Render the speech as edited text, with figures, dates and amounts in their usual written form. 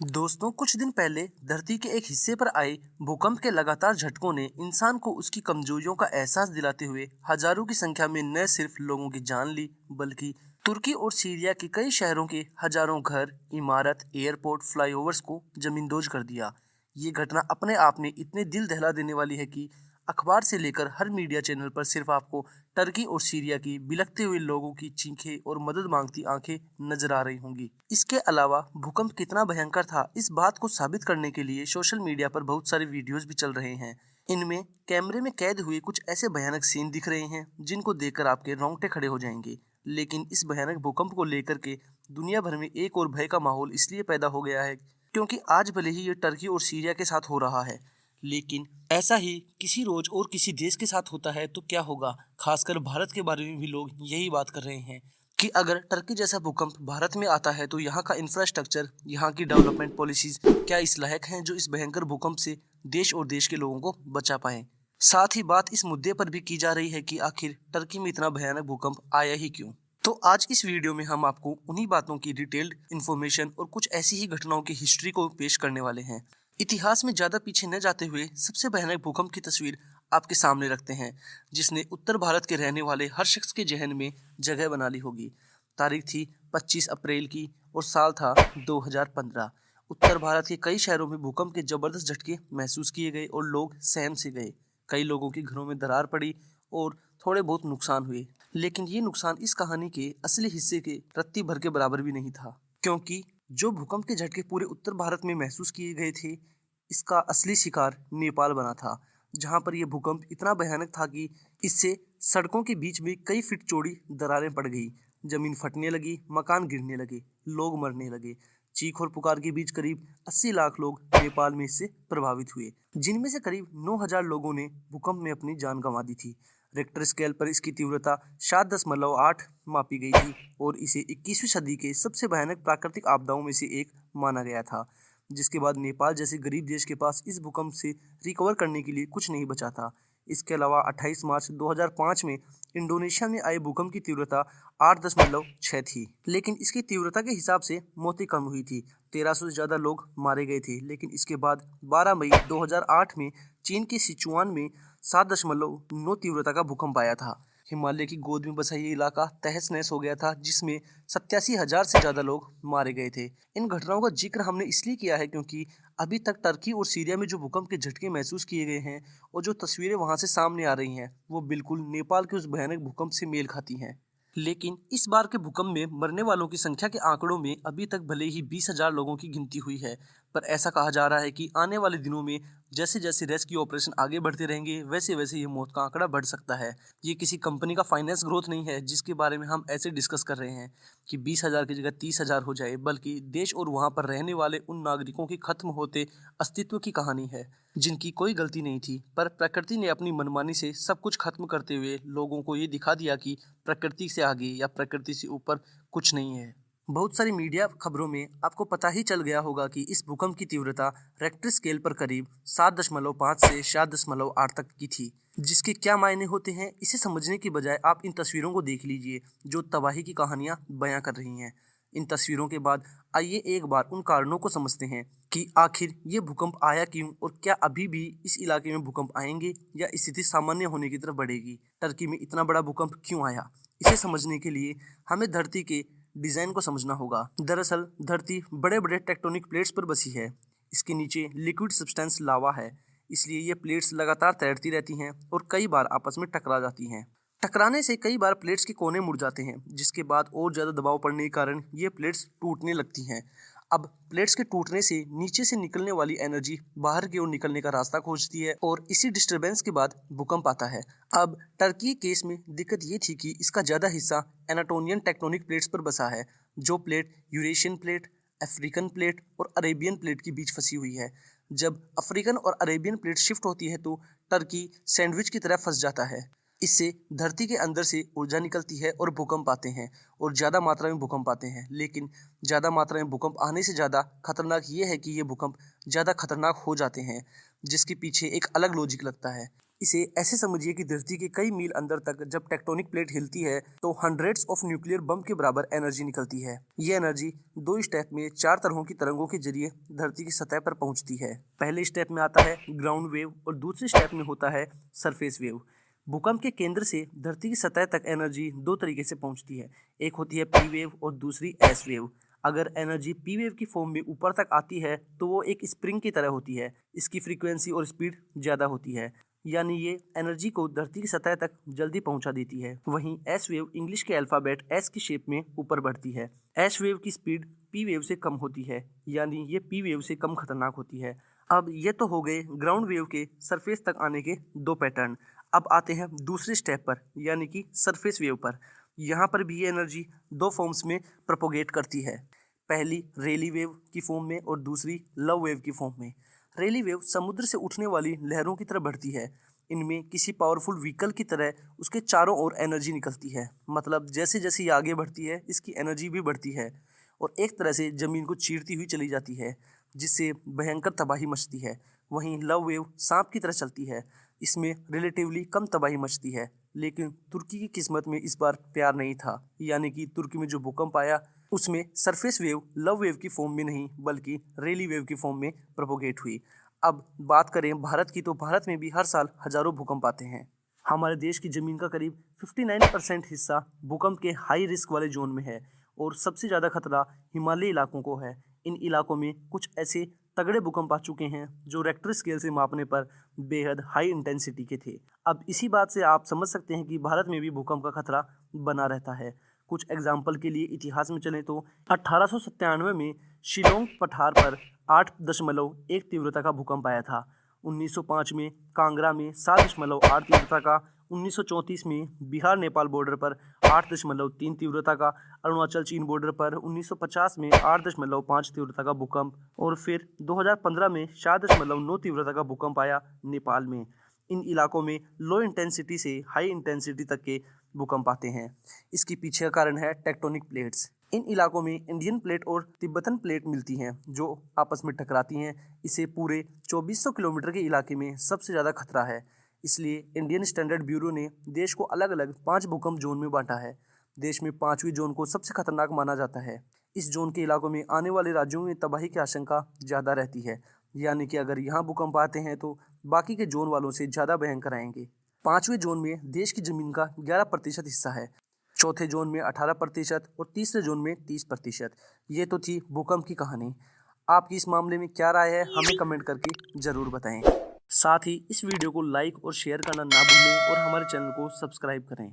दोस्तों, कुछ दिन पहले धरती के एक हिस्से पर आए भूकंप के लगातार झटकों ने इंसान को उसकी कमजोरियों का एहसास दिलाते हुए हजारों की संख्या में न सिर्फ लोगों की जान ली, बल्कि तुर्की और सीरिया के कई शहरों के हजारों घर, इमारत, एयरपोर्ट, फ्लाईओवर्स को जमींदोज कर दिया। ये घटना अपने आप में इतने दिल दहला देने वाली है कि अखबार से लेकर हर मीडिया चैनल पर सिर्फ आपको टर्की और सीरिया की बिलखते हुए लोगों की चीखें और मदद मांगती आंखें नजर आ रही होंगी। इसके अलावा भूकंप कितना भयंकर था, इस बात को साबित करने के लिए सोशल मीडिया पर बहुत सारे वीडियोस भी चल रहे हैं। इनमें कैमरे में कैद हुए कुछ ऐसे भयानक सीन दिख रहे हैं जिनको देखकर आपके रोंगटे खड़े हो जाएंगे। लेकिन इस भयानक भूकंप को लेकर के दुनिया भर में एक और भय का माहौल इसलिए पैदा हो गया है क्योंकि आज भले ही ये टर्की और सीरिया के साथ हो रहा है, लेकिन ऐसा ही किसी रोज और किसी देश के साथ होता है तो क्या होगा। खासकर भारत के बारे में भी लोग यही बात कर रहे हैं कि अगर टर्की जैसा भूकंप भारत में आता है तो यहाँ का इंफ्रास्ट्रक्चर, यहाँ की डेवलपमेंट पॉलिसीज क्या इस लायक हैं जो इस भयंकर भूकंप से देश और देश के लोगों को बचा पाए। साथ ही बात इस मुद्दे पर भी की जा रही है कि आखिर टर्की में इतना भयानक भूकंप आया ही क्यों। तो आज इस वीडियो में हम आपको उन्हीं बातों की डिटेल्ड इन्फॉर्मेशन और कुछ ऐसी ही घटनाओं की हिस्ट्री को पेश करने वाले हैं। इतिहास में ज्यादा पीछे न जाते हुए सबसे भयानक भूकंप की तस्वीर आपके सामने रखते हैं, जिसने उत्तर भारत के रहने वाले हर शख्स के जहन में जगह बना ली होगी। तारीख थी 25 अप्रैल की और साल था 2015। उत्तर भारत के कई शहरों में भूकंप के जबरदस्त झटके महसूस किए गए और लोग सहम से गए। कई लोगों के घरों में दरार पड़ी और थोड़े बहुत नुकसान हुए, लेकिन ये नुकसान इस कहानी के असली हिस्से के रत्ती भर के बराबर भी नहीं था, क्योंकि जो भूकंप के झटके पूरे उत्तर भारत में महसूस किए गए थे, इसका असली शिकार नेपाल बना था, जहां पर यह भूकंप इतना भयानक था कि इससे सड़कों के बीच में कई फीट चौड़ी दरारें पड़ गई, जमीन फटने लगी, मकान गिरने लगे, लोग मरने लगे। चीख और पुकार के बीच करीब 80 लाख लोग नेपाल में इससे प्रभावित हुए, जिनमें से करीब 9,000 लोगों ने भूकंप में अपनी जान गंवा दी थी। रेक्टर स्केल पर इसकी तीव्रता 7.8 मापी गई थी और इसे 21वीं सदी के सबसे भयानक प्राकृतिक आपदाओं में से एक माना गया था, जिसके बाद नेपाल जैसे गरीब देश के पास इस भूकंप से रिकवर करने के लिए कुछ नहीं बचा था। इसके अलावा 28 मार्च 2005 में इंडोनेशिया में आए भूकंप की तीव्रता 8.6 थी, लेकिन इसकी तीव्रता के हिसाब से मौतें कम हुई थी। 1300 से ज़्यादा लोग मारे गए थे। लेकिन इसके बाद 12 मई 2008 में चीन के सिचुआन में 7.9 तीव्रता का भूकंप आया था। हिमालय की गोद में बसा ये इलाका तहस नहस हो गया था, जिसमें 87,000 से ज़्यादा लोग मारे गए थे। इन घटनाओं का जिक्र हमने इसलिए किया है क्योंकि अभी तक टर्की और सीरिया में जो भूकंप के झटके महसूस किए गए हैं और जो तस्वीरें वहां से सामने आ रही हैं, वो बिल्कुल नेपाल के उस भयानक भूकंप से मेल खाती हैं। लेकिन इस बार के भूकंप में मरने वालों की संख्या के आंकड़ों में अभी तक भले ही 20,000 लोगों की गिनती हुई है, पर ऐसा कहा जा रहा है कि आने वाले दिनों में जैसे जैसे रेस्क्यू ऑपरेशन आगे बढ़ते रहेंगे, वैसे वैसे ये मौत का आंकड़ा बढ़ सकता है। ये किसी कंपनी का फाइनेंस ग्रोथ नहीं है जिसके बारे में हम ऐसे डिस्कस कर रहे हैं कि 20,000 की जगह 30,000 हो जाए, बल्कि देश और वहाँ पर रहने वाले उन नागरिकों के खत्म होते अस्तित्व की कहानी है, जिनकी कोई गलती नहीं थी, पर प्रकृति ने अपनी मनमानी से सब कुछ खत्म करते हुए लोगों को ये दिखा दिया कि प्रकृति से आगे या प्रकृति से ऊपर कुछ नहीं है। बहुत सारी मीडिया खबरों में आपको पता ही चल गया होगा कि इस भूकंप की तीव्रता रेक्टर स्केल पर करीब 7.5 से 7.8 तक की थी। जिसके क्या मायने होते हैं, इसे समझने की बजाय आप इन तस्वीरों को देख लीजिए जो तबाही की कहानियां बयां कर रही हैं। इन तस्वीरों के बाद आइए एक बार उन कारणों को समझते हैं कि आखिर ये भूकंप आया क्यों और क्या अभी भी इस इलाके में भूकंप आएंगे या स्थिति सामान्य होने की तरफ बढ़ेगी। टर्की में इतना बड़ा भूकंप क्यों आया, इसे समझने के लिए हमें धरती के डिजाइन को समझना होगा। दरअसल धरती बड़े बड़े टेक्टोनिक प्लेट्स पर बसी है। इसके नीचे लिक्विड सब्सटेंस लावा है, इसलिए ये प्लेट्स लगातार तैरती रहती हैं और कई बार आपस में टकरा जाती हैं। टकराने से कई बार प्लेट्स के कोने मुड़ जाते हैं, जिसके बाद और ज़्यादा दबाव पड़ने के कारण ये प्लेट्स टूटने लगती हैं। अब प्लेट्स के टूटने से नीचे से निकलने वाली एनर्जी बाहर की ओर निकलने का रास्ता खोजती है और इसी डिस्टरबेंस के बाद भूकंप आता है। अब टर्की केस में दिक्कत ये थी कि इसका ज़्यादा हिस्सा एनाटोलियन टेक्टोनिक प्लेट्स पर बसा है, जो plate Eurasian plate, African plate और अरेबियन प्लेट के बीच फंसी हुई है। जब अफ्रीकन और अरेबियन प्लेट शिफ्ट होती है तो टर्की सैंडविच की तरह फंस जाता है। इससे धरती के अंदर से ऊर्जा निकलती है और भूकंप आते हैं और ज़्यादा मात्रा में भूकंप आते हैं। लेकिन ज़्यादा मात्रा में भूकंप आने से ज़्यादा खतरनाक ये है कि ये भूकंप ज़्यादा खतरनाक हो जाते हैं, जिसके पीछे एक अलग लॉजिक लगता है। इसे ऐसे समझिए कि धरती के कई मील अंदर तक जब टेक्टोनिक प्लेट हिलती है तो हंड्रेड्स ऑफ न्यूक्लियर बम के बराबर एनर्जी निकलती है। ये एनर्जी दो स्टेप में 4 तरह की तरंगों के जरिए धरती की सतह पर पहुंचती है। पहले स्टेप में आता है ग्राउंड वेव और दूसरे स्टेप में होता है सरफेस वेव। भूकंप के केंद्र से धरती की सतह तक एनर्जी दो तरीके से पहुंचती है, एक होती है पी वेव और दूसरी एस वेव। अगर एनर्जी पी वेव की फॉर्म में ऊपर तक आती है तो वो एक स्प्रिंग की तरह होती है। इसकी फ्रीक्वेंसी और स्पीड ज़्यादा होती है, यानी ये एनर्जी को धरती की सतह तक जल्दी पहुंचा देती है। वहीं एस वेव इंग्लिश के अल्फ़ाबेट एस की शेप में ऊपर बढ़ती है। एस वेव की स्पीड पी वेव से कम होती है, यानी ये पी वेव से कम खतरनाक होती है। अब ये तो हो गए ग्राउंड वेव के सरफेस तक आने के दो पैटर्न। अब आते हैं दूसरे स्टेप पर, यानी कि सरफेस वेव पर। यहाँ पर भी ये एनर्जी दो फॉर्म्स में प्रोपोगेट करती है, पहली रेली वेव की फॉर्म में और दूसरी लव वेव की फॉर्म में। रेली वेव समुद्र से उठने वाली लहरों की तरह बढ़ती है। इनमें किसी पावरफुल व्हीकल की तरह उसके चारों ओर एनर्जी निकलती है, मतलब जैसे जैसे ये आगे बढ़ती है इसकी एनर्जी भी बढ़ती है और एक तरह से ज़मीन को चीरती हुई चली जाती है, जिससे भयंकर तबाही मचती है। वहीं लव वेव सांप की तरह चलती है, इसमें रिलेटिवली कम तबाही मचती है। लेकिन तुर्की की किस्मत में इस बार प्यार नहीं था, यानी कि तुर्की में जो भूकंप आया उसमें सरफेस वेव लव वेव की फॉर्म में नहीं बल्कि रेली वेव की फॉर्म में प्रोपोगेट हुई। अब बात करें भारत की, तो भारत में भी हर साल हजारों भूकंप आते हैं। हमारे देश की ज़मीन का करीब 59% हिस्सा भूकंप के हाई रिस्क वाले जोन में है और सबसे ज़्यादा खतरा हिमालयी इलाकों को है। इन इलाकों में कुछ ऐसे तगड़े भूकंप आ चुके हैं जो रेक्टर स्केल से मापने पर बेहद हाई इंटेंसिटी के थे। अब इसी बात से आप समझ सकते हैं कि भारत में भी भूकंप का खतरा बना रहता है। कुछ एग्जाम्पल के लिए इतिहास में चलें तो 1897 में शिलोंग पठार पर 8.1 तीव्रता का भूकंप आया था। 1905 में कांगड़ा में 7.8 तीव्रता का, 1934 में बिहार नेपाल बॉर्डर पर 8.3 तीव्रता का, अरुणाचल चीन बॉर्डर पर 1950 में 8.5 तीव्रता का भूकंप और फिर 2015 में 7.9 तीव्रता का भूकंप आया नेपाल में। इन इलाकों में लो इंटेंसिटी से हाई इंटेंसिटी तक के भूकंप आते हैं। इसके पीछे का कारण है टेक्टोनिक प्लेट्स। इन इलाकों में इंडियन प्लेट और तिब्बतन प्लेट मिलती हैं जो आपस में टकराती हैं। इसे पूरे 2400 किलोमीटर के इलाके में सबसे ज़्यादा खतरा है। इसलिए इंडियन स्टैंडर्ड ब्यूरो ने देश को अलग अलग 5 भूकंप जोन में बांटा है। देश में 5वीं जोन को सबसे खतरनाक माना जाता है। इस जोन के इलाकों में आने वाले राज्यों में तबाही की आशंका ज़्यादा रहती है, यानी कि अगर यहाँ भूकंप आते हैं तो बाकी के जोन वालों से ज़्यादा भयंकर आएंगे। 5वें जोन में देश की ज़मीन का 11% हिस्सा है, चौथे जोन में 18% और तीसरे जोन में 30%। ये तो थी भूकंप की कहानी। आपकी इस मामले में क्या राय है हमें कमेंट करके ज़रूर बताएं। साथ ही इस वीडियो को लाइक और शेयर करना ना भूलें और हमारे चैनल को सब्सक्राइब करें।